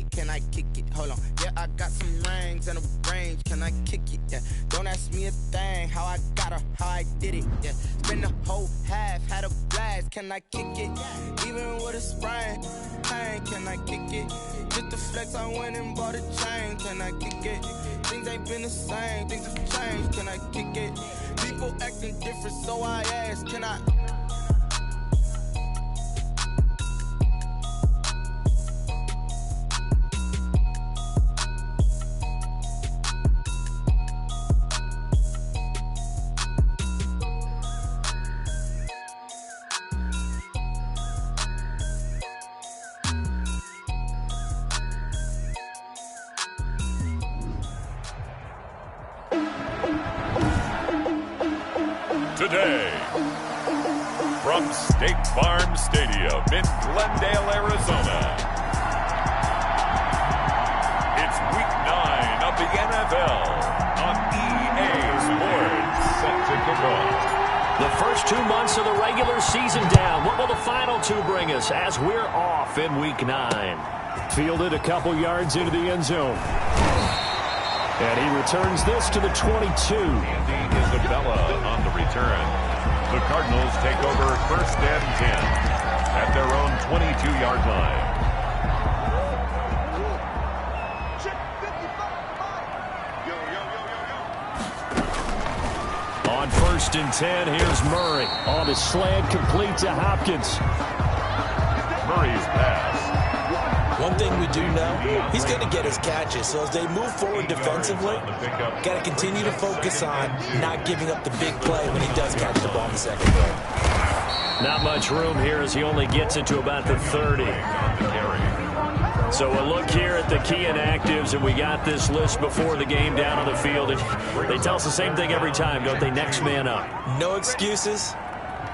it? Can I kick it? Hold on. Yeah, I got some rings and a range. Can I kick it? Yeah. Don't ask me a thing. How I got her, how I did it. Yeah. Spend the whole half, had a blast. Can I kick it? Even with a sprain, pain. Can I kick it? Just the flex, I went and bought a chain. Can I kick it? Things ain't been the same. Things have changed. Can I kick it? People acting different, so I ask. Can I? Today, from State Farm Stadium in Glendale, Arizona, it's Week 9 of the NFL on EA Sports. Set to kick off. The first 2 months of the regular season down. What will the final 2 bring us as we're off in Week 9? Fielded a couple yards into the end zone. And he returns this to the 22. Andy Isabella on the return. The Cardinals take over 1st and 10 at their own 22-yard line. On 1st and 10, here's Murray. On a slant, complete to Hopkins. Murray's pass. One thing we do know, he's going to get his catches. So as they move forward defensively, got to continue to focus on not giving up the big play when he does catch the ball in the second play. Not much room here as he only gets it to about the 30. So a look here at the key inactives, and we got this list before the game down on the field. And they tell us the same thing every time, don't they? Next man up. No excuses.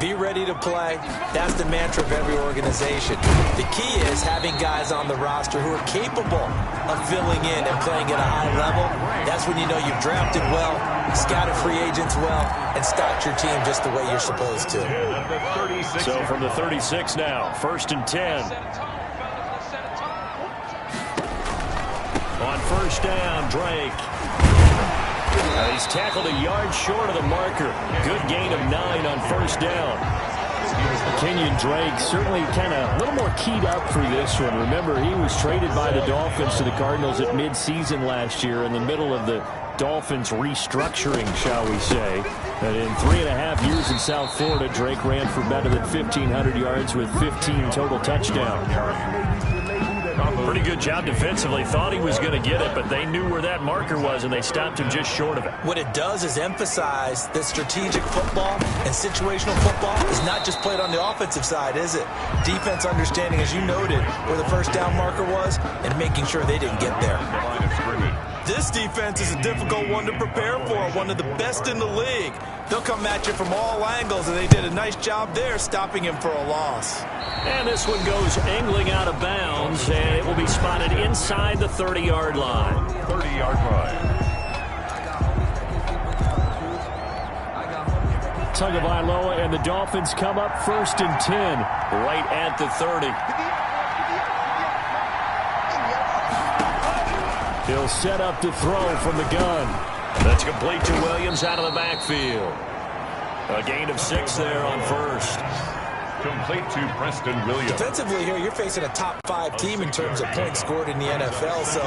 Be ready to play. That's the mantra of every organization. The key is having guys on the roster who are capable of filling in and playing at a high level. That's when you know you've drafted well, scouted free agents well, and stocked your team just the way you're supposed to. So from the 36 now, 1st and 10. On 1st down, Drake. He's tackled a yard short of the marker. Good gain of 9 on 1st down. Kenyon Drake certainly kind of a little more keyed up for this one. Remember, he was traded by the Dolphins to the Cardinals at midseason last year in the middle of the Dolphins restructuring, shall we say. And in 3.5 years in South Florida, Drake ran for better than 1,500 yards with 15 total touchdowns. Pretty good job defensively. Thought he was going to get it, but they knew where that marker was, and they stopped him just short of it. What it does is emphasize that strategic football and situational football is not just played on the offensive side, is it? Defense understanding, as you noted, where the 1st down marker was and making sure they didn't get there. This defense is a difficult one to prepare for, one of the best in the league. They'll come at you from all angles, and they did a nice job there stopping him for a loss. And this one goes angling out of bounds, and it will be spotted inside the 30-yard line. 30-yard line. Tagovailoa and the Dolphins come up 1st and 10, right at the 30. He'll set up to throw from the gun. That's complete to Williams out of the backfield. A gain of 6 there on 1st. Complete to Preston Williams. Defensively here, you're facing a top 5 team in terms of points scored in the NFL. So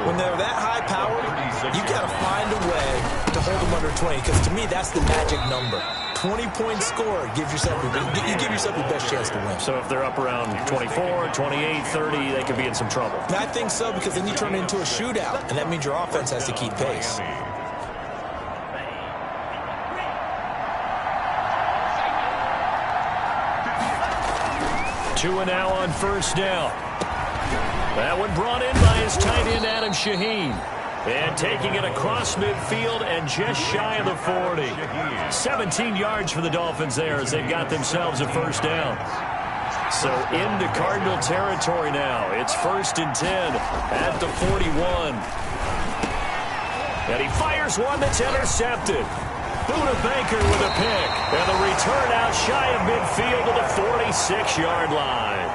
when they're that high powered, you got to find a way to hold them under 20. Because to me, that's the magic number. 20 points scored gives yourself you give yourself the best chance to win. So if they're up around 24, 28, 30, they could be in some trouble. And I think so, because then you turn it into a shootout, and that means your offense has to keep pace. Two and now on 1st down. That one brought in by his tight end, Adam Shaheen. And taking it across midfield and just shy of the 40. 17 yards for the Dolphins there as they've got themselves a 1st down. So into Cardinal territory now. It's 1st and 10 at the 41. And he fires one that's intercepted. Buda Baker with a pick. And the return out shy of midfield to the 46-yard line.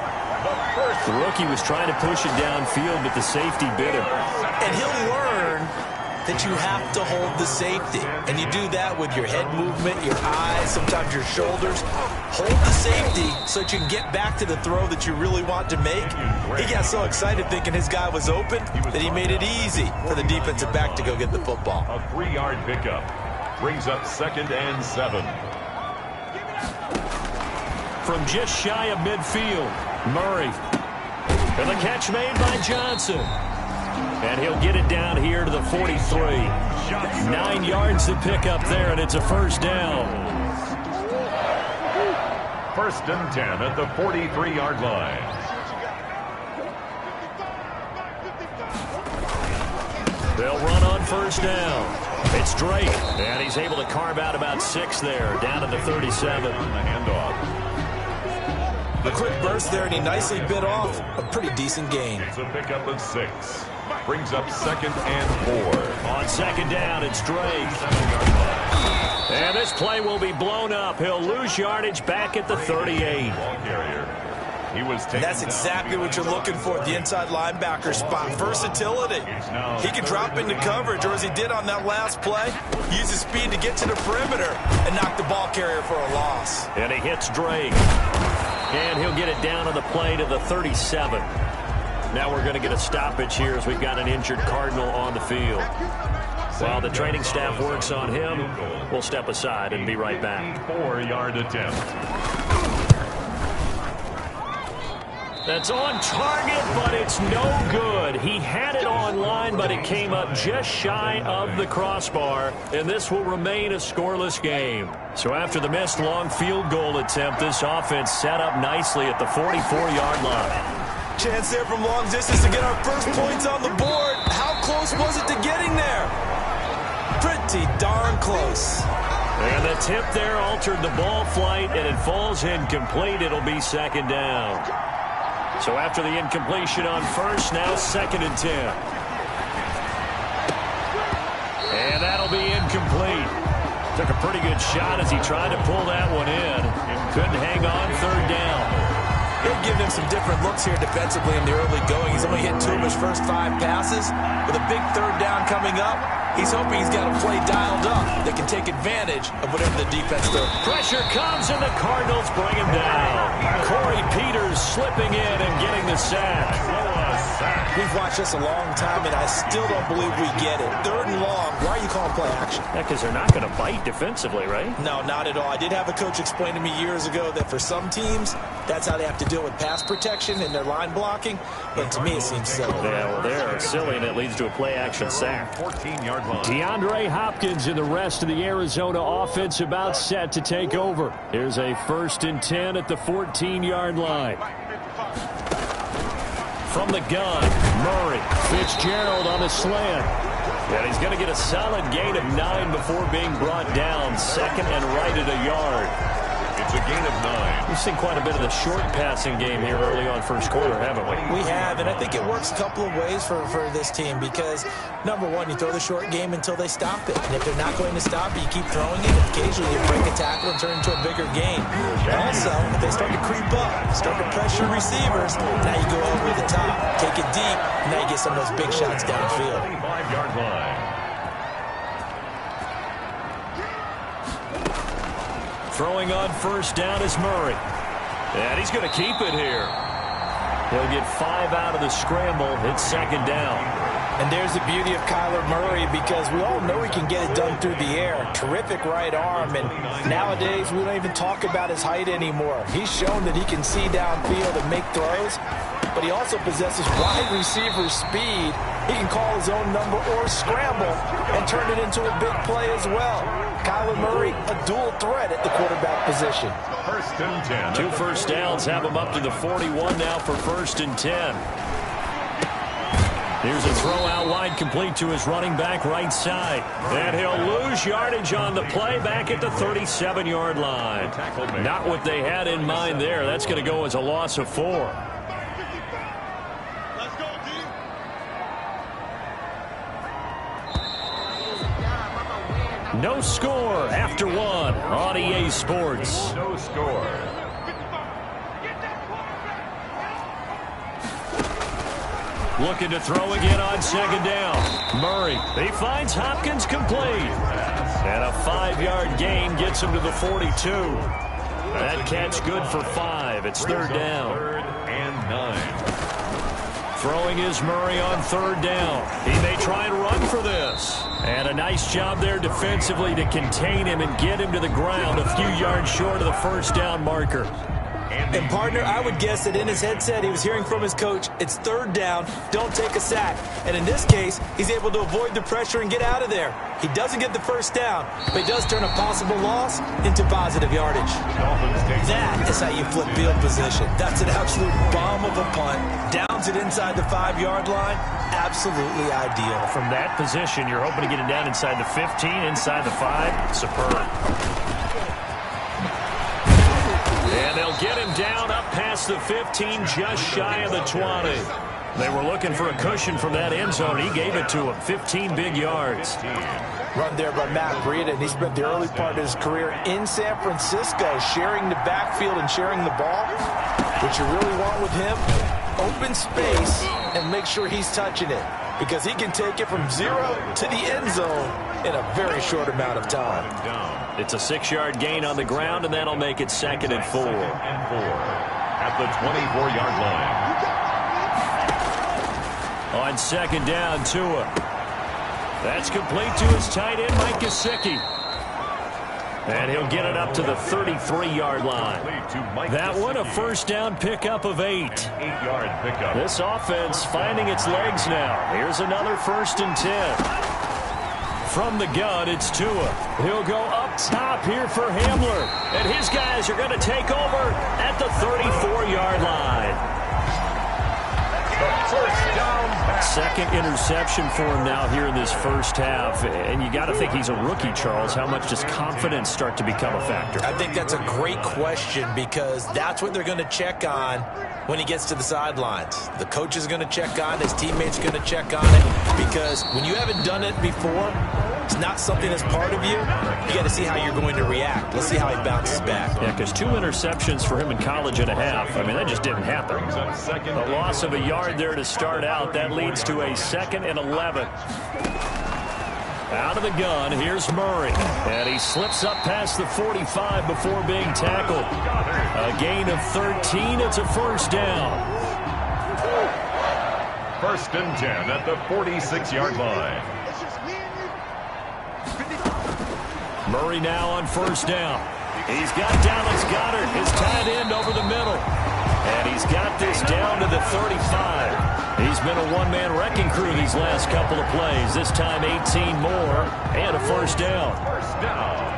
The rookie was trying to push it downfield, but the safety bit him. And he'll learn that you have to hold the safety. And you do that with your head movement, your eyes, sometimes your shoulders. Hold the safety so that you can get back to the throw that you really want to make. He got so excited thinking his guy was open that he made it easy for the defensive back to go get the football. A 3-yard pickup brings up 2nd and 7. From just shy of midfield, Murray. And the catch made by Johnson. And he'll get it down here to the 43. 9 yards to pick up there, and it's a first down. 1st and 10 at the 43-yard line. They'll run on first down. It's Drake, and he's able to carve out about 6 there, down to the 37. On the handoff. A quick burst there, and he nicely bit off a pretty decent gain. It's a pickup of 6. Brings up 2nd and 4. On 2nd down, it's Drake. And this play will be blown up. He'll lose yardage back at the 38. Ball carrier. He was taken. That's exactly what you're looking for at the inside linebacker spot. Versatility. He can drop into coverage, or as he did on that last play, use his speed to get to the perimeter and knock the ball carrier for a loss. And he hits Drake. And he'll get it down on the play to the 37. Now we're going to get a stoppage here as we've got an injured Cardinal on the field. While the training staff works on him, we'll step aside and be right back. 4-yard attempt. That's on target, but it's no good. He had it on line, but it came up just shy of the crossbar, and this will remain a scoreless game. So after the missed long field goal attempt, this offense set up nicely at the 44-yard line. Chance there from long distance to get our first points on the board. How close was it to getting there? Pretty darn close. And the tip there altered the ball flight, and it falls incomplete. It'll be 2nd down. So after the incompletion on first, now 2nd and 10. And that'll be incomplete. Took a pretty good shot as he tried to pull that one in. Couldn't hang on 3rd down. They've given him some different looks here defensively in the early going. He's only hit 2 of his first 5 passes. With a big 3rd down coming up, he's hoping he's got a play dialed up that can take advantage of whatever the defense does. Pressure comes, and the Cardinals bring him down. Corey Peters slipping in and getting the sack. We've watched this a long time, and I still don't believe we get it. 3rd and long. Why are you calling play action? Yeah, because they're not going to bite defensively, right? No, not at all. I did have a coach explain to me years ago that for some teams, that's how they have to deal with pass protection and their line blocking. But to me, it seems silly. Yeah, well, they're silly, and it leads to a play-action sack. 14-yard line. DeAndre Hopkins and the rest of the Arizona offense about set to take over. Here's a 1st and 10 at the 14-yard line. From the gun, Murray. Fitzgerald on the slant. And he's going to get a solid gain of 9 before being brought down. 2nd and right at a yard. It's a gain of 9. We've seen quite a bit of the short passing game here early on first quarter, haven't we? We have, and I think it works a couple of ways for this team because, number one, you throw the short game until they stop it. And if they're not going to stop it, you keep throwing it. Occasionally, you break a tackle and turn it into a bigger game. Also, if they start to creep up, start to pressure receivers, now you go over the top, take it deep, and now you get some of those big shots downfield. 25-yard line. Throwing on first down is Murray. And he's going to keep it here. He'll get 5 out of the scramble. It's 2nd down. And there's the beauty of Kyler Murray because we all know he can get it done through the air. Terrific right arm. And nowadays, we don't even talk about his height anymore. He's shown that he can see downfield and make throws. But he also possesses wide receiver speed. He can call his own number or scramble and turn it into a big play as well. Kyler Murray, a dual threat at the quarterback position. 1st and 10. 2 first downs have him up to the 41 now for 1st and 10. Here's a throw out wide complete to his running back right side. And he'll lose yardage on the play back at the 37-yard line. Not what they had in mind there. That's going to go as a loss of 4. No score after 1 on EA Sports. No score. Looking to throw again on second down. Murray, he finds Hopkins complete. And a 5-yard gain gets him to the 42. That catch good for 5. It's third down. 3rd and 9. Throwing is Murray on third down. He may try and run for this. And a nice job there defensively to contain him and get him to the ground a few yards short of the first down marker. And, partner, I would guess that in his headset he was hearing from his coach, it's third down, don't take a sack. And in this case, he's able to avoid the pressure and get out of there. He doesn't get the first down, but he does turn a possible loss into positive yardage. That is how you flip field position. That's an absolute bomb of a punt. Downs it inside the 5-yard line. Absolutely ideal. From that position, you're hoping to get it down inside the 15, inside the 5. Superb. And they'll get him down up past the 15, just shy of the 20. They were looking for a cushion from that end zone. He gave it to him. 15 big yards. Run there by Matt Breida, and he spent the early part of his career in San Francisco sharing the backfield and sharing the ball. What you really want with him, open space and make sure he's touching it, because he can take it from 0 to the end zone in a very short amount of time. It's a 6-yard gain on the ground, and that'll make it 2nd and 4. At the 24-yard line. On second down, Tua. That's complete to his tight end, Mike Gesicki. And he'll get it up to the 33-yard line. That one, a first down pickup of 8. 8-yard pickup. This offense finding its legs now. Here's another 1st and 10. From the gun, it's Tua. He'll go up top here for Hamler. And his guys are going to take over at the 34-yard line. First down. Second interception for him now here in this first half. And you got to think he's a rookie, Charles. How much does confidence start to become a factor? I think that's a great question, because that's what they're going to check on when he gets to the sidelines. The coach is going to check on it. His teammates are going to check on it, because when you haven't done it before, it's not something that's part of you. You got to see how you're going to react. Let's see how he bounces back. Yeah, because 2 interceptions for him in college and a half. I mean, that just didn't happen. A loss of a yard there to start out. That leads to a 2nd and 11. Out of the gun, here's Murray. And he slips up past the 45 before being tackled. A gain of 13. It's a first down. 1st and 10 at the 46-yard line. Murray now on first down. He's got Dallas Goedert, his tight end, over the middle. And he's got this down to the 35. He's been a one-man wrecking crew these last couple of plays. This time 18 more and a first down.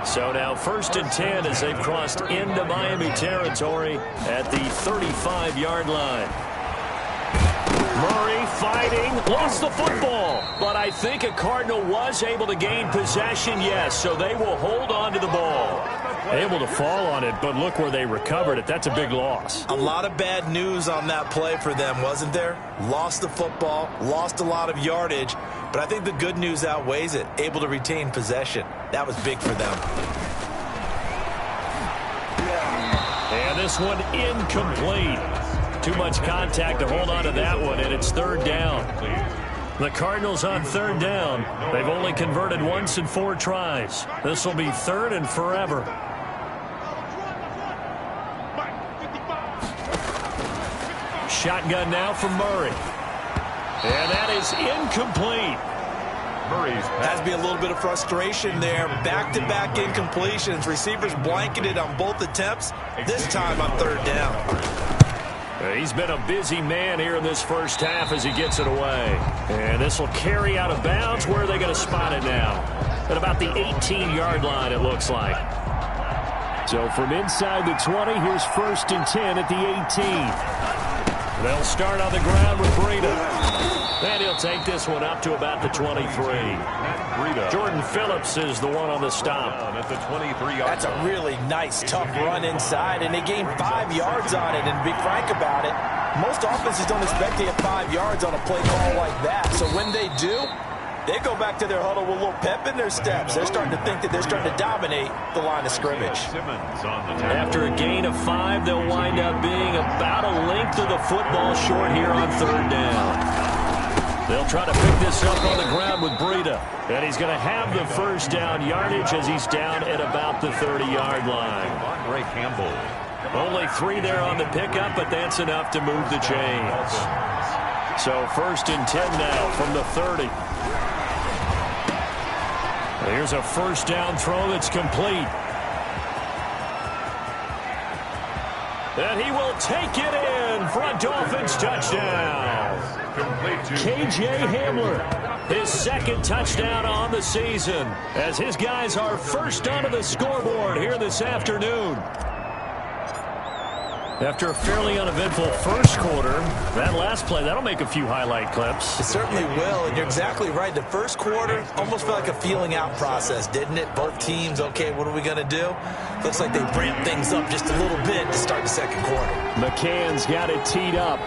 So now 1st and 10 as they've crossed into Miami territory at the 35-yard line. Murray fighting, lost the football. But I think a Cardinal was able to gain possession, yes, so they will hold on to the ball. Able to fall on it, but look where they recovered it. That's a big loss. A lot of bad news on that play for them, wasn't there? Lost the football, lost a lot of yardage, but I think the good news outweighs it. Able to retain possession. That was big for them. And this one incomplete. Too much contact to hold on to that one, and it's third down. The Cardinals on third down. They've only converted once in 4 tries. This will be 3rd and forever. Shotgun now from Murray. And that is incomplete. Has to be a little bit of frustration there. Back-to-back incompletions. Receivers blanketed on both attempts. This time on third down. He's been a busy man here in this first half as he gets it away. And this will carry out of bounds. Where are they going to spot it now? At about the 18-yard line, it looks like. So from inside the 20, here's 1st and 10 at the 18. They'll start on the ground with Breida. And he'll take this one up to about the 23. Jordan Phillips is the one on the stop. At the 23-yard That's a really nice, tough run inside, and they gained 5 yards on it. And to be frank about it, most offenses don't expect to get 5 yards on a play call like that. So when they do, they go back to their huddle with a little pep in their steps. They're starting to think that they're starting to dominate the line of scrimmage. After a gain of 5, they'll wind up being about a length of the football short here on third down. They'll try to pick this up on the ground with Breida. And he's going to have the first down yardage as he's down at about the 30-yard line. Ray Campbell. Only 3 there on the pickup, but that's enough to move the chains. So 1st and 10 now from the 30. Here's a first down throw that's complete. And he will take it in for a Dolphins touchdown. K.J. Hamler, his 2nd touchdown on the season, as his guys are first onto the scoreboard here this afternoon. After a fairly uneventful first quarter, that last play, that'll make a few highlight clips. It certainly will, and you're exactly right. The first quarter almost felt like a feeling out process, didn't it? Both teams, okay, what are we going to do? Looks like they ramped things up just a little bit to start the second quarter. McCann's got it teed up.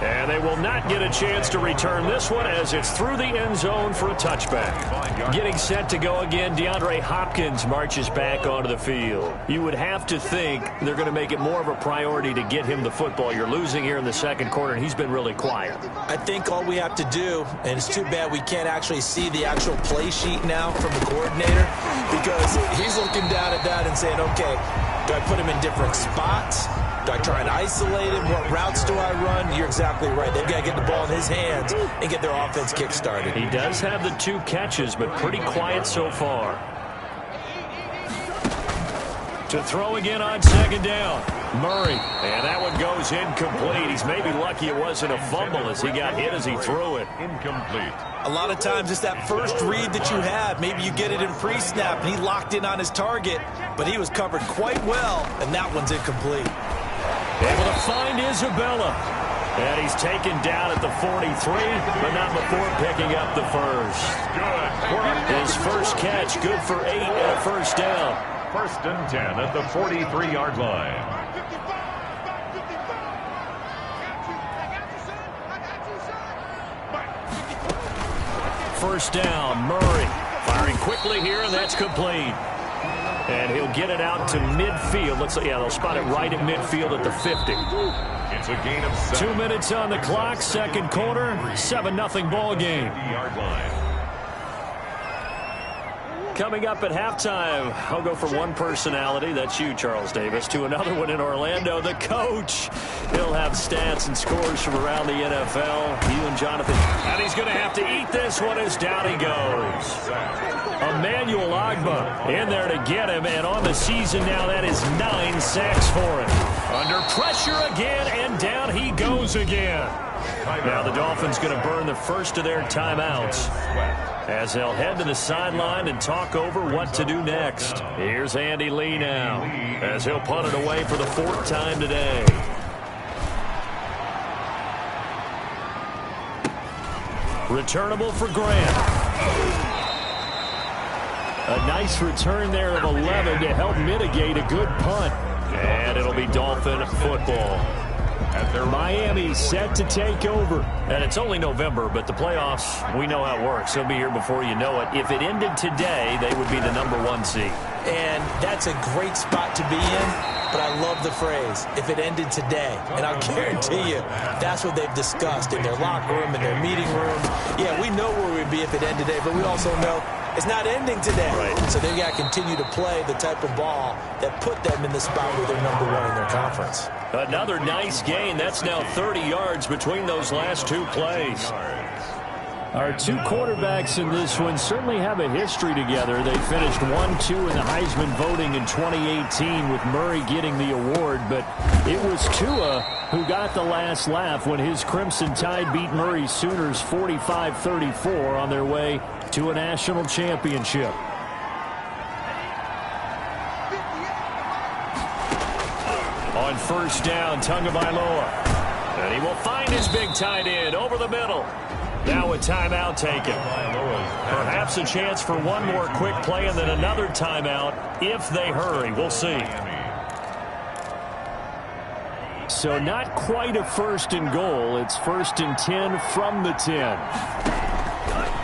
And they will not get a chance to return this one as it's through the end zone for a touchback. Getting set to go again, DeAndre Hopkins marches back onto the field. You would have to think they're going to make it more of a priority to get him the football. You're losing here in the second quarter, and he's been really quiet. I think all we have to do, and it's too bad we can't actually see the actual play sheet now from the coordinator, because he's looking down at that and saying, okay, do I put him in different spots? Do I try and isolate him? What routes do I run? You're exactly right. They've got to get the ball in his hands and get their offense kick-started. He does have the 2 catches, but pretty quiet so far. To throw again on 2nd down. Murray. And that one goes incomplete. He's maybe lucky it wasn't a fumble as he got hit as he threw it. Incomplete. A lot of times it's that first read that you have. Maybe you get it in pre-snap, and he locked in on his target, but he was covered quite well, and that one's incomplete. Able to find Isabella. And he's taken down at the 43, but not before picking up the first. Good. His first catch, good for 8 and a first down. 1st and 10 at the 43-yard line. First down, Murray. Firing quickly here, and that's complete. And he'll get it out to midfield. Looks like, yeah, they'll spot it right at midfield at the 50. It's a gain of 7. 2 minutes on the clock, second quarter, 7-0 ball game. Yard line. Coming up at halftime, I'll go from one personality, that's you, Charles Davis, to another one in Orlando, the coach. He'll have stats and scores from around the NFL. You and Jonathan. And he's going to have to eat this one as down he goes. Emmanuel Ogbah in there to get him, and on the season now, that is 9 sacks for him. Under pressure again, and down he goes again. Now the Dolphins going to burn the first of their timeouts as they'll head to the sideline and talk over what to do next. Here's Andy Lee now as he'll punt it away for the 4th time today. Returnable for Grant. A nice return there of 11 to help mitigate a good punt. And it'll be Dolphin football. Miami set to take over. And it's only November, but the playoffs, we know how it works. They'll be here before you know it. If it ended today, they would be the #1 seed. And that's a great spot to be in, but I love the phrase, if it ended today. And I'll guarantee you, that's what they've discussed in their locker room, in their meeting rooms. Yeah, we know where we'd be if it ended today, but we also know it's not ending today. Right. So they've got to continue to play the type of ball that put them in the spot where they're #1 in their conference. Another nice gain. That's now 30 yards between those last 2 plays. Our 2 quarterbacks in this one certainly have a history together. They finished 1-2 in the Heisman voting in 2018 with Murray getting the award, but it was Tua who got the last laugh when his Crimson Tide beat Murray's Sooners 45-34 on their way to a national championship. On first down, Tagovailoa. And he will find his big tight end over the middle. Now a timeout taken. Perhaps a chance for one more quick play and then another timeout if they hurry. We'll see. So not quite a 1st and goal. It's 1st and 10 from the 10.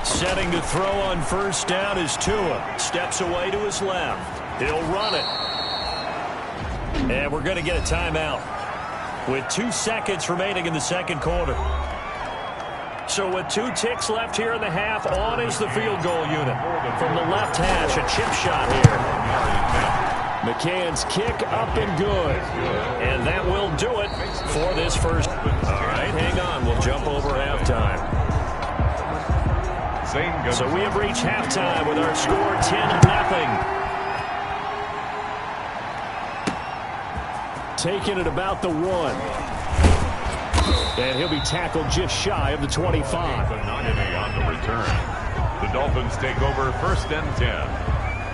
Setting to throw on first down is Tua. Steps away to his left. He'll run it. And we're going to get a timeout with 2 seconds remaining in the second quarter. So with 2 ticks left here in the half, on is the field goal unit. From the left hash, a chip shot here. McCann's kick up and good. And that will do it for this first. All right, hang on. We'll jump over halftime. So we have reached halftime with our score 10-0. Taking it about the 1. And he'll be tackled just shy of the 25. On the return. The Dolphins take over 1st and 10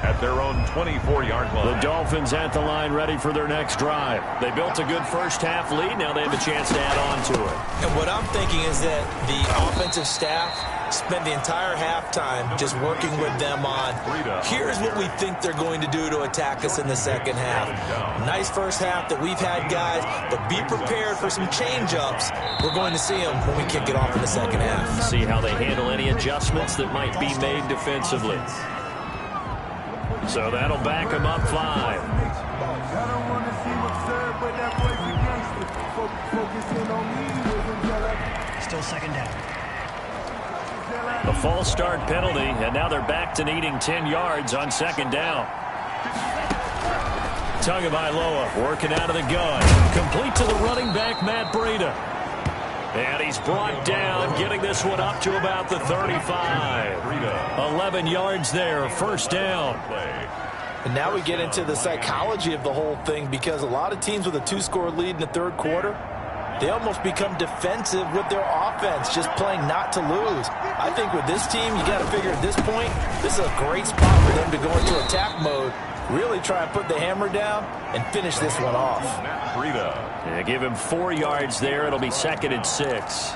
at their own 24-yard line. The Dolphins at the line ready for their next drive. They built a good first-half lead. Now they have a chance to add on to it. And what I'm thinking is that the offensive staff spend the entire halftime just working with them on, here's what we think they're going to do to attack us in the second half. Nice first half that we've had, guys, but be prepared for some change-ups. We're going to see them when we kick it off in the second half. See how they handle any adjustments that might be made defensively. So that'll back them up 5. Still second down. A false start penalty, and now they're back to needing 10 yards on second down. Tagovailoa working out of the gun. Complete to the running back, Matt Breida. And he's brought down, getting this one up to about the 35. 11 yards there, first down. And now we get into the psychology of the whole thing, because a lot of teams with a 2-score lead in the third quarter, they almost become defensive with their offense, just playing not to lose. I think with this team, you got to figure at this point, this is a great spot for them to go into attack mode, really try and put the hammer down and finish this one off. Yeah, give him 4 yards there. It'll be 2nd and 6.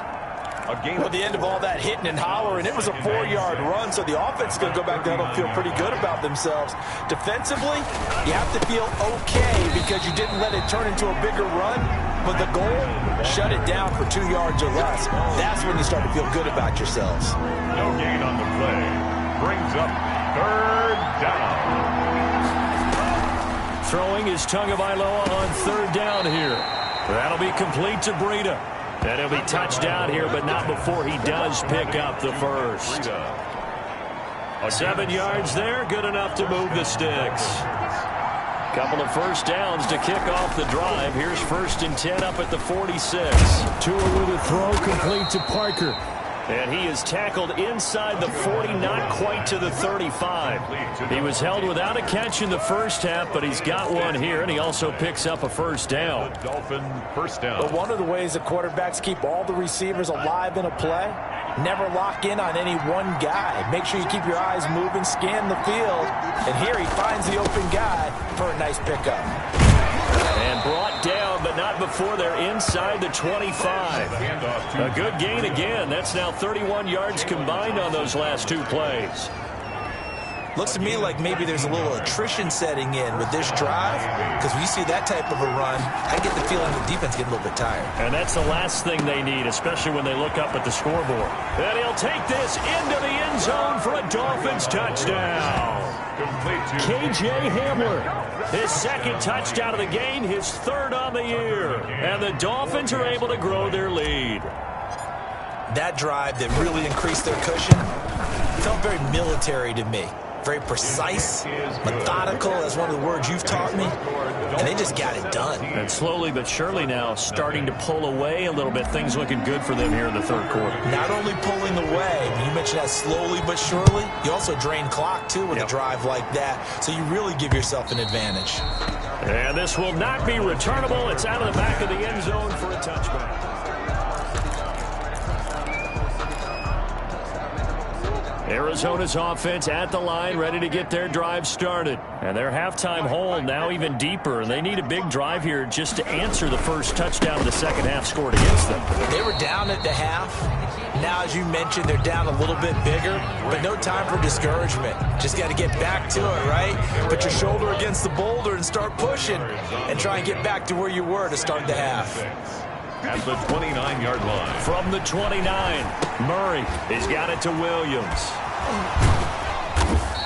Well, the end of all that hitting and hollering, it was a 4-yard run, so the offense is going to go back there and feel pretty good about themselves. Defensively, you have to feel okay because you didn't let it turn into a bigger run, but the goal, shut it down for 2 yards or less. That's when you start to feel good about yourselves. No gain on the play. Brings up 3rd down. Throwing is Tagovailoa on 3rd down here. That'll be complete to Breida. And he'll be touchdown here, but not before he does pick up the first. 7 yards there, good enough to move the sticks. Couple of first downs to kick off the drive. Here's 1st and 10 up at the 46. Tua with a throw complete to Parker. And he is tackled inside the 40, not quite to the 35. He was held without a catch in the first half, but he's got one here, and he also picks up a first down. Dolphin first down. But one of the ways that quarterbacks keep all the receivers alive in a play, never lock in on any one guy. Make sure you keep your eyes moving, scan the field, and here he finds the open guy for a nice pickup. And brought down, but not before they're inside the 25. A good gain again. That's now 31 yards combined on those last 2 plays. Looks to me like maybe there's a little attrition setting in with this drive, because when you see that type of a run, I get the feeling the defense getting a little bit tired. And that's the last thing they need, especially when they look up at the scoreboard. And he'll take this into the end zone for a Dolphins touchdown. KJ Hamler, his 2nd touchdown of the game, his 3rd on the year. And the Dolphins are able to grow their lead. That drive that really increased their cushion felt very military to me. Very precise, methodical, that's one of the words you've taught me, and they just got it done. And slowly but surely now starting to pull away a little bit. Things looking good for them here in the third quarter. Not only pulling away, you mentioned that slowly but surely, you also drain clock too with a drive like that, so you really give yourself an advantage. And this will not be returnable. It's out of the back of the end zone for a touchback. Arizona's offense at the line, ready to get their drive started. And their halftime hole now even deeper, and they need a big drive here just to answer the first touchdown of the second half scored against them. They were down at the half. Now, as you mentioned, they're down a little bit bigger, but no time for discouragement. Just got to get back to it, right? Put your shoulder against the boulder and start pushing and try and get back to where you were to start the half. At the 29-yard line. From the 29, Murray has got it to Williams.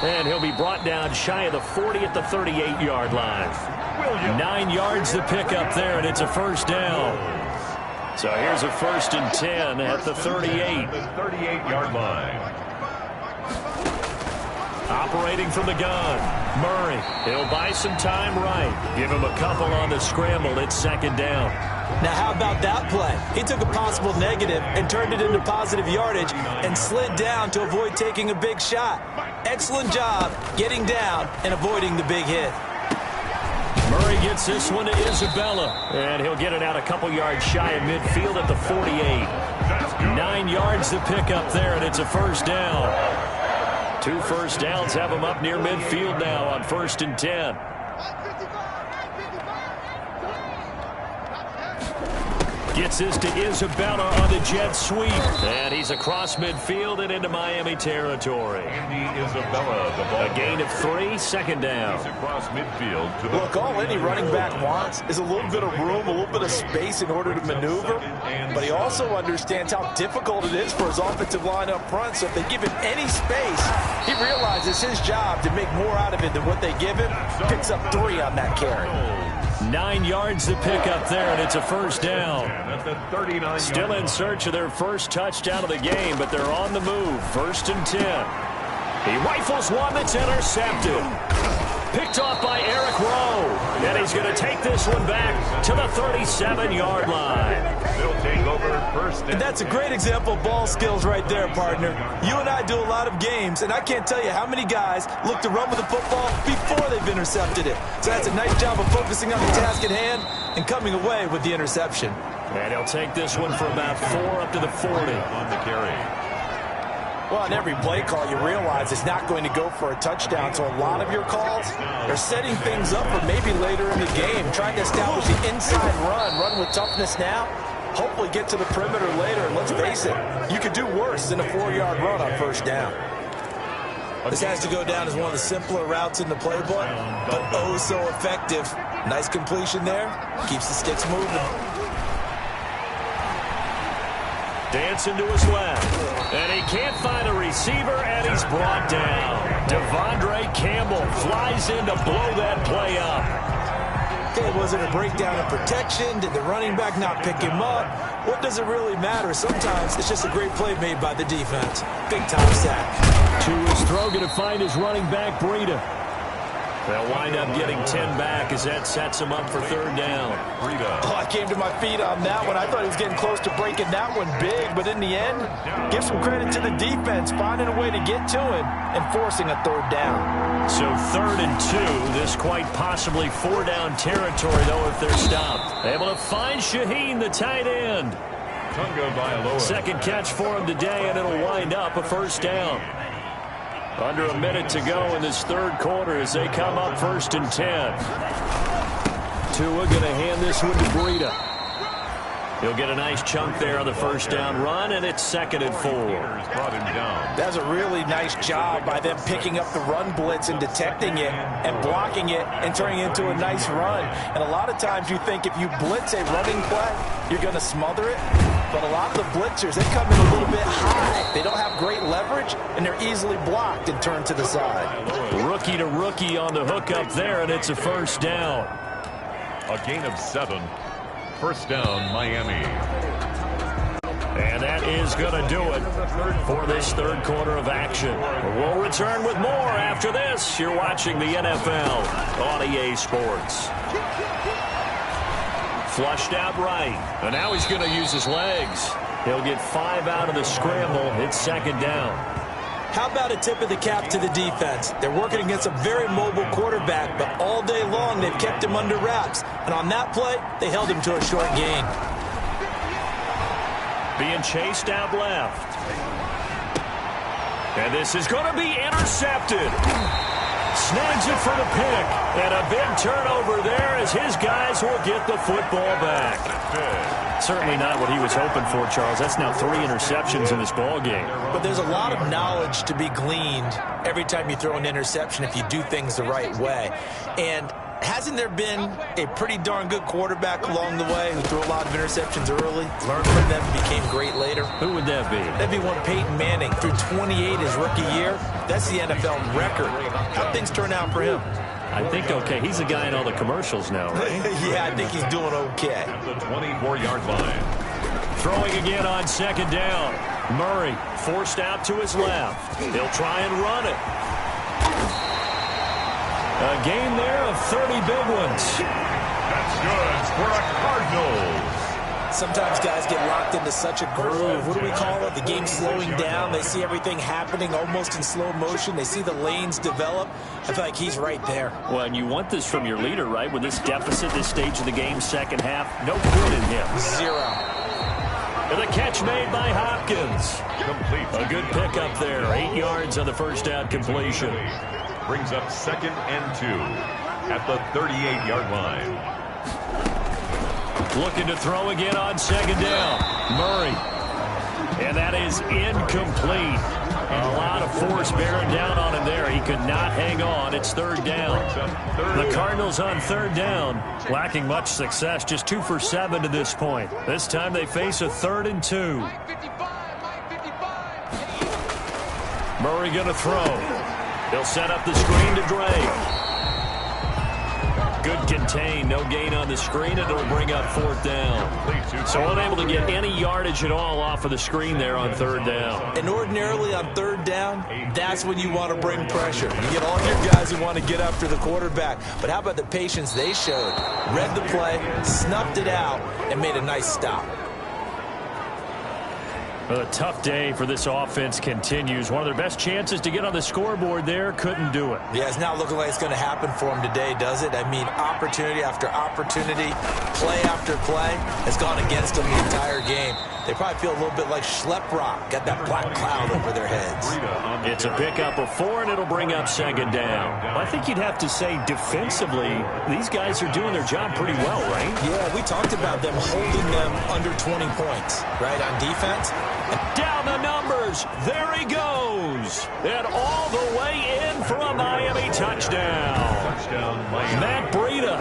And he'll be brought down shy of the 40 at the 38-yard line. 9 yards to pick up there, and it's a first down. So here's a 1st and 10 at the 38. The 38-yard line. Operating from the gun, Murray. He'll buy some time right. Give him a couple on the scramble. It's 2nd down. Now, how about that play? He took a possible negative and turned it into positive yardage and slid down to avoid taking a big shot. Excellent job getting down and avoiding the big hit. Murray gets this one to Isabella, and he'll get it out a couple yards shy of midfield at the 48. 9 yards to pick up there, and it's a first down. 2 first downs have him up near midfield now on 1st and 10. Gets this to Isabella on the jet sweep. And he's across midfield and into Miami territory. Andy Isabella, the ball. A gain of 3, 2nd down. He's across midfield. To the Look, all any running back wants is a little bit of room, a little bit of space in order to maneuver. But he also understands how difficult it is for his offensive line up front. So if they give him any space, he realizes his job to make more out of it than what they give him. Picks up 3 on that carry. 9 yards to pick up there, and it's a first down. at the 39. Still in search of their first touchdown of the game, but they're on the move. 1st and 10. He rifles one that's intercepted. Picked off by Eric Rowe. And he's going to take this one back to the 37-yard line. They'll take over 1st And that's a great example of ball skills right there, partner. You and I do a lot of games, and I can't tell you how many guys look to run with the football before they've intercepted it. So that's a nice job of focusing on the task at hand and coming away with the interception. And he'll take this one for about 4 up to the 40. on the carry. Well, on every play call, you realize it's not going to go for a touchdown. So a lot of your calls are setting things up for maybe later in the game, trying to establish the inside run with toughness now, hopefully get to the perimeter later. And let's face it, you could do worse than a 4-yard run on 1st down. This has to go down as one of the simpler routes in the playbook, but oh so effective. Nice completion there. Keeps the sticks moving. Dancing to his left. And he can't find a receiver, and he's brought down. Devondre Campbell flies in to blow that play up. Okay, was it a breakdown in protection? Did the running back not pick him up? What does it really matter? Sometimes it's just a great play made by the defense. Big time sack. To his throw, going to find his running back, Breida. They'll wind up getting 10 back as that sets him up for 3rd down. Oh, I came to my feet on that one. I thought he was getting close to breaking that one big, but in the end, give some credit to the defense, finding a way to get to him and forcing a 3rd down. So 3rd and 2, this quite possibly 4-down territory, though, if they're stopped. Able to find Shaheen, the tight end. Tungo Bailoa. 2nd catch for him today, and it'll wind up a 1st down. Under a minute to go in this 3rd quarter as they come up 1st and 10. Tua going to hand this one to Breida. He'll get a nice chunk there on the 1st down run, and it's 2nd and 4. Brought him down. That's a really nice job by them picking up the run blitz and detecting it and blocking it and turning it into a nice run. And a lot of times you think if you blitz a running play, you're going to smother it. But a lot of the blitzers, they come in a little bit high. They don't have great leverage, and they're easily blocked and turned to the side. Rookie to rookie on the hook up there, and it's a 1st down. A gain of 7. 1st down, Miami. And that is going to do it for this 3rd quarter of action. We'll return with more after this. You're watching the NFL on EA Sports. Flushed out right. And now he's going to use his legs. He'll get 5 out of the scramble. It's 2nd down. How about a tip of the cap to the defense? They're working against a very mobile quarterback, but all day long they've kept him under wraps. And on that play, they held him to a short gain. Being chased out left. And this is going to be intercepted. Snags it for the pick. And a big turnover there as his guys will get the football back. Certainly not what he was hoping for, Charles. That's now 3 interceptions in this ball game. But there's a lot of knowledge to be gleaned every time you throw an interception if you do things the right way. And hasn't there been a pretty darn good quarterback along the way who threw a lot of interceptions early, learned from them, and became great later? Who would that be? That'd be one Peyton Manning. Threw 28 his rookie year. That's the NFL record. How'd things turn out for him? I think okay. He's a guy in all the commercials now, right? Yeah, I think he's doing okay. At the 24-yard line. Throwing again on second down. Murray forced out to his left. He'll try and run it. A gain there of 30 big ones. That's good for a Cardinals. Sometimes guys get locked into such a groove. What do we call it? The game slowing down. They see everything happening almost in slow motion. They see the lanes develop. I feel like he's right there. Well, and you want this from your leader, right? With this deficit, this stage of the game, second half, no quit in him. Zero. And the catch made by Hopkins. Complete. A good pickup there. 8 yards on the first down completion. Brings up 2nd and 2 at the 38-yard line. Looking to throw again on second down. Murray. And that is incomplete. A lot of force bearing down on him there. He could not hang on. It's third down. The Cardinals on third down, lacking much success. Just 2 for 7 to this point. This time they face a 3rd and 2. Murray going to throw. He'll set up the screen to Drake. Good contain, no gain on the screen, and it'll bring up 4th down. So unable to get any yardage at all off of the screen there on 3rd down. And ordinarily on 3rd down, that's when you want to bring pressure. You get all your guys who want to get after the quarterback. But how about the patience they showed? Read the play, snuffed it out, and made a nice stop. A tough day for this offense continues. One of their best chances to get on the scoreboard there, couldn't do it. Yeah, it's not looking like it's going to happen for them today, does it? I mean, opportunity after opportunity, play after play has gone against them the entire game. They probably feel a little bit like Schlep Rock, got that black cloud over their heads. It's a pickup of 4, and it'll bring up 2nd down. Well, I think you'd have to say defensively, these guys are doing their job pretty well, right? Yeah, we talked about them holding them under 20 points, right, on defense. Down the numbers. There he goes. And all the way in for a Miami touchdown. Matt Breida,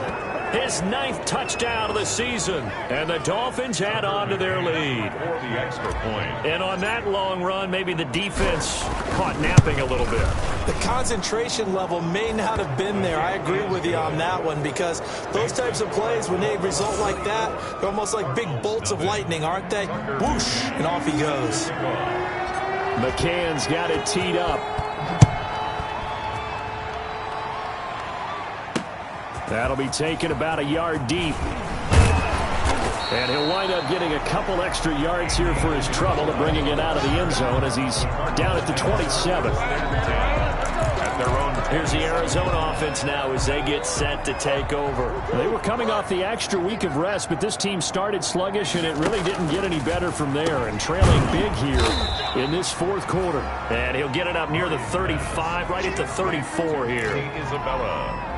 his 9th touchdown of the season. And the Dolphins add on to their lead. For the extra point. And on that long run, maybe the defense caught napping a little bit. The concentration level may not have been there. I agree with you on that one, because those types of plays, when they result like that, they're almost like big bolts of lightning, aren't they? Whoosh, and off he goes. McCann's got it teed up. That'll be taken about a yard deep. And he'll wind up getting a couple extra yards here for his trouble and bringing it out of the end zone as he's down at the 27. Here's the Arizona offense now as they get set to take over. They were coming off the extra week of rest, but this team started sluggish, and it really didn't get any better from there. And trailing big here in this 4th quarter. And he'll get it up near the 35, right at the 34 here. Isabella.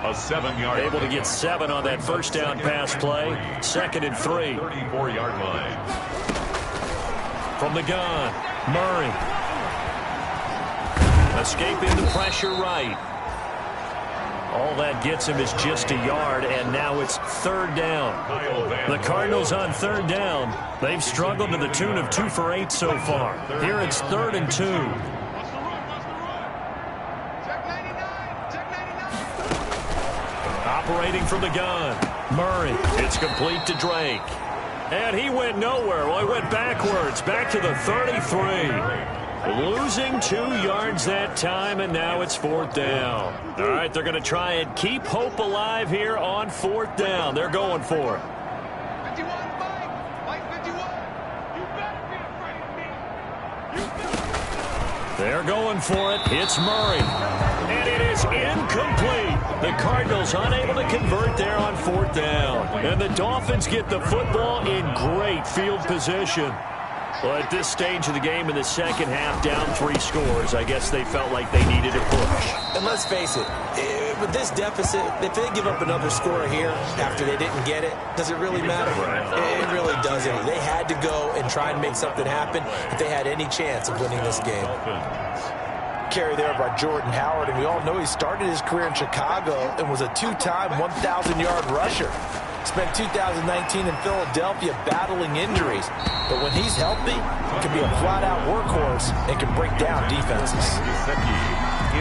A 7-yard. Able to get 7 on that first down pass play. 2nd and 3. 34-yard line. From the gun, Murray. Escaping the pressure right. All that gets him is just a yard, and now it's 3rd down. The Cardinals on 3rd down. They've struggled to the tune of 2 for 8 so far. Here it's 3rd and 2. Operating from the gun, Murray. It's complete to Drake. And he went nowhere. Well, he went backwards, back to the 33. Losing 2 yards that time, and now it's 4th down. All right, they're going to try and keep hope alive here on 4th down. They're going for it. 51, Mike 51. You better be afraid of me. They're going for it. It's Murray. And it is incomplete. The Cardinals unable to convert there on 4th down. And the Dolphins get the football in great field position. Well, at this stage of the game in the second half, down 3 scores, I guess they felt like they needed a push. And let's face it, with this deficit, if they give up another score here after they didn't get it, does it really matter? It really doesn't. They had to go and try and make something happen if they had any chance of winning this game. Carry there by Jordan Howard, and we all know he started his career in Chicago and was a 2-time 1,000-yard rusher. Spent 2019 in Philadelphia battling injuries. But when he's healthy, he can be a flat-out workhorse and can break down defenses.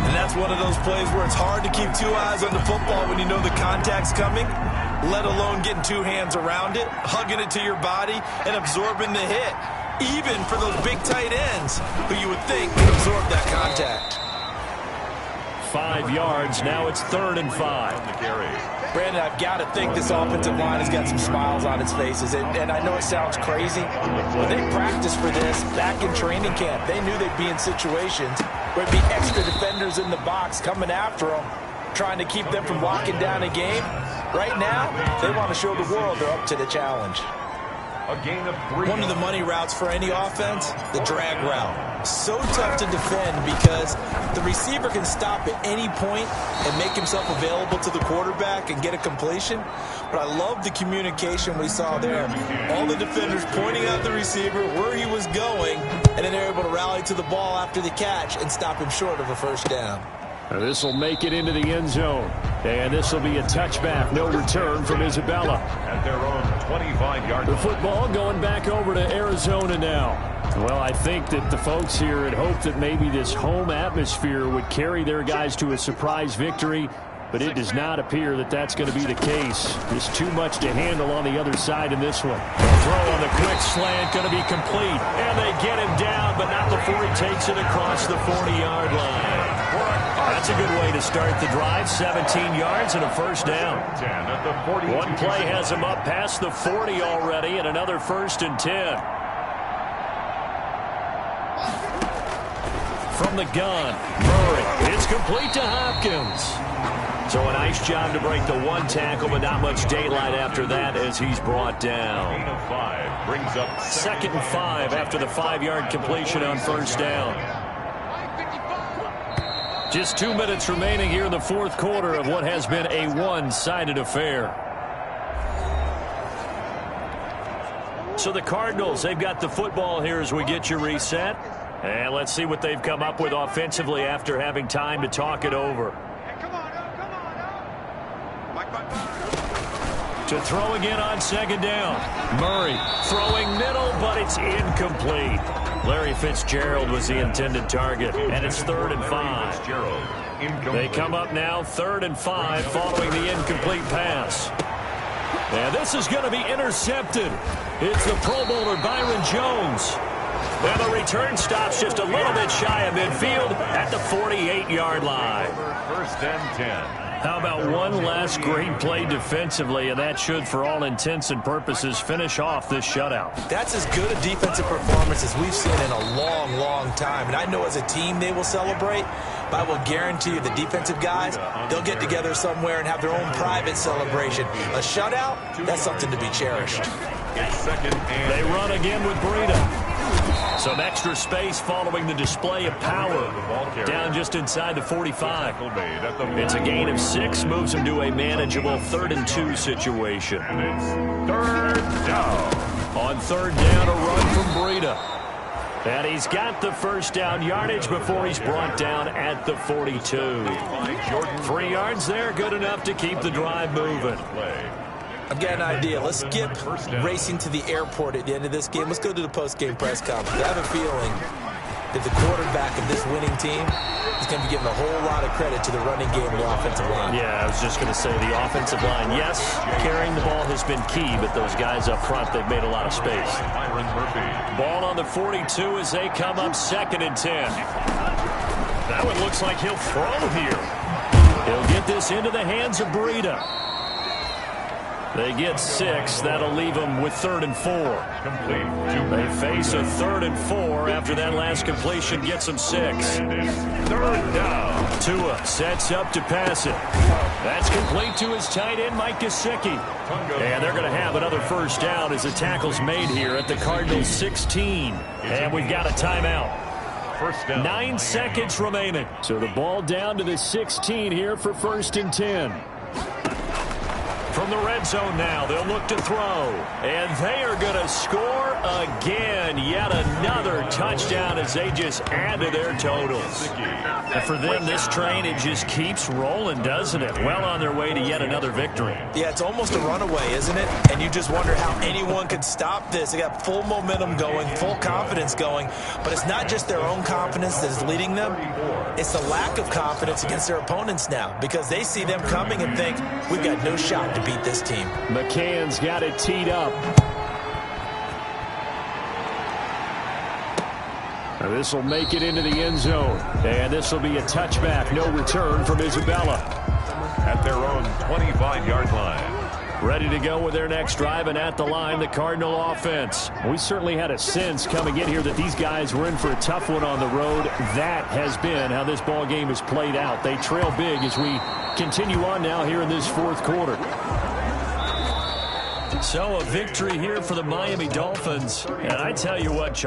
And that's one of those plays where it's hard to keep two eyes on the football when you know the contact's coming, let alone getting two hands around it, hugging it to your body, and absorbing the hit, even for those big tight ends who you would think can absorb that contact. 5 yards. Now it's 3rd and 5. Brandon, I've got to think this offensive line has got some smiles on its faces. And I know it sounds crazy, but they practiced for this back in training camp. They knew they'd be in situations where there'd be extra defenders in the box coming after them, trying to keep them from locking down a game. Right now, they want to show the world they're up to the challenge. A gain of 3. One of the money routes for any offense, the drag route. So tough to defend because the receiver can stop at any point and make himself available to the quarterback and get a completion. But I love the communication we saw there. All the defenders pointing out the receiver, where he was going, and then they're able to rally to the ball after the catch and stop him short of a first down. This will make it into the end zone. And this will be a touchback. No return from Isabella. At their own 25-yard line. The football going back over to Arizona now. Well, I think that the folks here had hoped that maybe this home atmosphere would carry their guys to a surprise victory, but it does not appear that that's going to be the case. There's too much to handle on the other side in this one. The throw on the quick slant going to be complete, and they get him down, but not before he takes it across the 40-yard line. That's a good way to start the drive. 17 yards and a first down. One play has him up past the 40 already, and another 1st and 10. From the gun, Murray. It's complete to Hopkins. So a nice job to break the one tackle, but not much daylight after that as he's brought down. 2nd and 5 after the 5-yard completion on first down. Just 2 minutes remaining here in the 4th quarter of what has been a one-sided affair. So the Cardinals, they've got the football here as we get you reset. And let's see what they've come up with offensively after having time to talk it over. To throw again on 2nd down. Murray throwing middle, but it's incomplete. Larry Fitzgerald was the intended target, and it's 3rd and 5. They come up now 3rd and 5 following the incomplete pass. And this is going to be intercepted. It's the Pro Bowler Byron Jones. And the return stops just a little bit shy of midfield at the 48-yard line. 1st and 10. How about one last great play defensively, and that should, for all intents and purposes, finish off this shutout. That's as good a defensive performance as we've seen in a long, long time. And I know as a team they will celebrate, but I will guarantee you the defensive guys, they'll get together somewhere and have their own private celebration. A shutout, that's something to be cherished. They run again with Breida. Some extra space following the display of power. Down just inside the 45. It's a gain of 6, moves him to a manageable 3rd and 2 situation. 3rd down. On 3rd down, a run from Breida. And he's got the first down yardage before he's brought down at the 42. 3 yards there, good enough to keep the drive moving. I've got an idea. Let's skip racing to the airport at the end of this game. Let's go to the post-game press conference. I have a feeling that the quarterback of this winning team is going to be giving a whole lot of credit to the running game and the offensive line. Yeah, I was just going to say the offensive line, yes, carrying the ball has been key, but those guys up front, they've made a lot of space. Ball on the 42 as they come up 2nd and 10. That one looks like he'll throw here. He'll get this into the hands of Breida. They get 6. That'll leave them with 3rd and 4. They face a 3rd and 4 after that last completion gets them 6. 3rd down. Tua sets up to pass it. That's complete to his tight end, Mike Gesicki. And they're going to have another first down as the tackle's made here at the Cardinals 16. And we've got a timeout. 9 seconds remaining. So the ball down to the 16 here for 1st and 10. From the red zone now, they'll look to throw. And they are going to score again. Yet another touchdown as they just add to their totals. And for them, this train, it just keeps rolling, doesn't it? Well on their way to yet another victory. Yeah, it's almost a runaway, isn't it? And you just wonder how anyone could stop this. They got full momentum going, full confidence going. But it's not just their own confidence that is leading them. It's the lack of confidence against their opponents now, because they see them coming and think, we've got no shot to beat this team. McCann's got it teed up. This will make it into the end zone. And this will be a touchback. No return from Isabella. At their own 25-yard line. Ready to go with their next drive, and at the line, the Cardinal offense. We certainly had a sense coming in here that these guys were in for a tough one on the road. That has been how this ball game has played out. They trail big as we continue on now here in this fourth quarter. So a victory here for the Miami Dolphins. And I tell you what,